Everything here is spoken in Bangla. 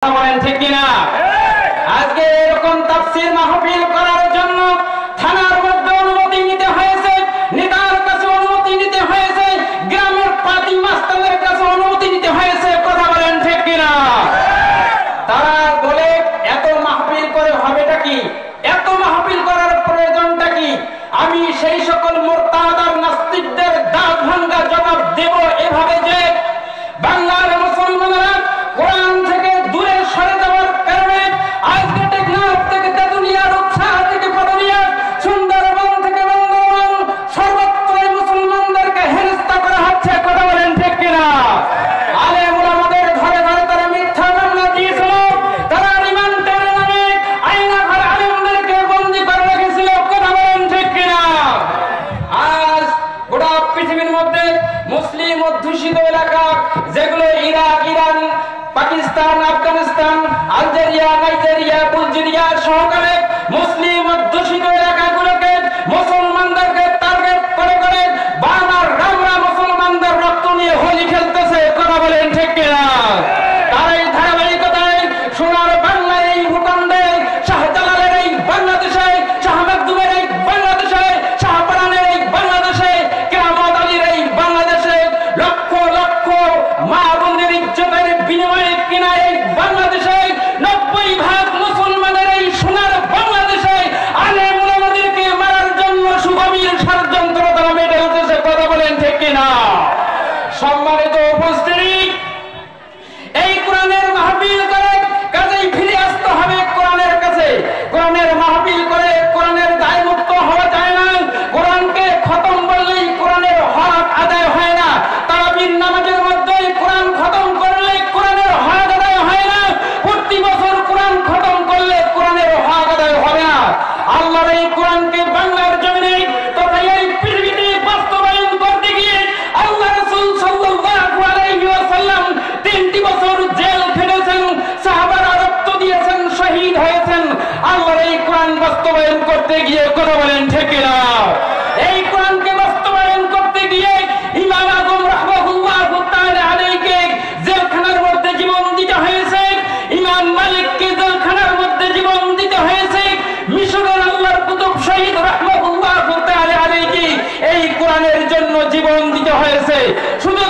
বলেন ঠিক কিনা? আজকে এরকম তাফসীর মাহফিল করার জন্য থানার মধ্যে অনুমতি নিতে হয়েছে, নেতার কাছে অনুমতি নিতে হয়েছে, গ্রামের পাতি মাস্টারদের কাছে অনুমতি নিতে হয়েছে। কথা বলেন ঠিক কিনা? তারা বলে এত মাহফিল করে হবেটা কি, এত মাহফিল করার প্রয়োজনটা কি? আমি সেই সকল মুরতাদ আর নাস্তিকদের দাঁত ভাঙা জবাব দেব এভাবে যে বাংলার মুসলমানরা কোরআন থেকে দূরে সরে যাওয়ার কারণে আজকে টেকনাফ থেকে তেতুলিয়া, রূপসা থেকে পাটুরিয়া, সুন্দরবন থেকে বন্দরবান সর্বত্র মুসলমানদেরকে হেনস্থা করা হচ্ছে। কথা বলেন ঠিক কিনা? আলেম ওলামাদের ধরে ধরে তারা মিথ্যা মামলা দিয়েছিল, তারা রিমান্ডের নামে আইনাঘর আলেমদেরকে বন্দী করে রেখেছিল। কথা বলেন ঠিক কিনা? আজ গোটা পৃথিবীর মধ্যে মুসলিম অধ্যুষিত এলাকা যেগুলো Iraq, Iran, Pakistan, Afghanistan, Algeria, Nigeria, Bulgaria সহকারে মুসলিম অধ্যুষিত এলাকাগুলোকে মুসলমানদেরকে টার্গেট করে করে বাংলার রামরা মুসলমানদের রক্ত নিয়ে হোলি খেলতেছে। কথা বলেন ঠিক কিনা? তার এই ধারাবাহিকতায় সোনার বাংলায়, এই ভূখণ্ডে, শাহজালালের এই বাংলাদেশে, শাহ মাকদুমের এই বাংলাদেশে, শাহপরানের এই বাংলাদেশে, কেরামত আলীর এই বাংলাদেশে লক্ষ লক্ষ মা বোনের ইজ্জতের বিনিময়ে কিনা এই বাংলাদেশে 90% মুসলমানের এই সোনার বাংলাদেশে আলেম ওলামাদেরকে মারার জন্য সুগভীর ষড়যন্ত্র তারা মেটে উঠেছে। কথা বলেন ঠিক কিনা? সম্মানিত উপস্থিতি, এই কোরআনের মাহফিল করে কাজেই ফিরে আসতে হবে কোরআনের কাছে। কোরআনের মাহফিল করে কোরআনের দায় মুক্ত হওয়া যায় না। কোরআনকে খতম বললেই কোরআনের হক আদায় হয় না। তারাবির নামাজের মধ্যে কোরআন খতম করলে কোরআনের হক আদায় হয় না। প্রতি বছর কোরআন খতম করলে কোরআনের হক আদায় হবে না। আল্লাহর এই কোরআনকে বাংলার জমিনে তথা এই পৃথিবীতে বাস্তবায়ন করতে গিয়ে আল্লাহ রাসূল সাল্লাল্লাহু আলাইহি ওয়াসাল্লাম 3টি বছর জেল খেটেছেন, সাহাবারা রক্ত দিয়েছেন, শহীদ হয়েছেন আল্লাহর এই কোরআন বাস্তবায়ন করতে গিয়ে। কথা বলেন ঠিক কিনা? এই কোরআনকে বাস্তবায়ন করতে গিয়ে ইমাম আযম রাহমাতুল্লাহু তাআলা আলাইহিকে জেলখানার মধ্যে জীবন দিতে হয়েছে, ইমাম মালিককে জেলখানার মধ্যে জীবন দিতে হয়েছে, মিশরের আল্লাহর কুতুব শহীদ রাহমাতুল্লাহু তাআলা আলাইহি এই কোরআনের জন্য জীবন দিতে হয়েছে। শুধু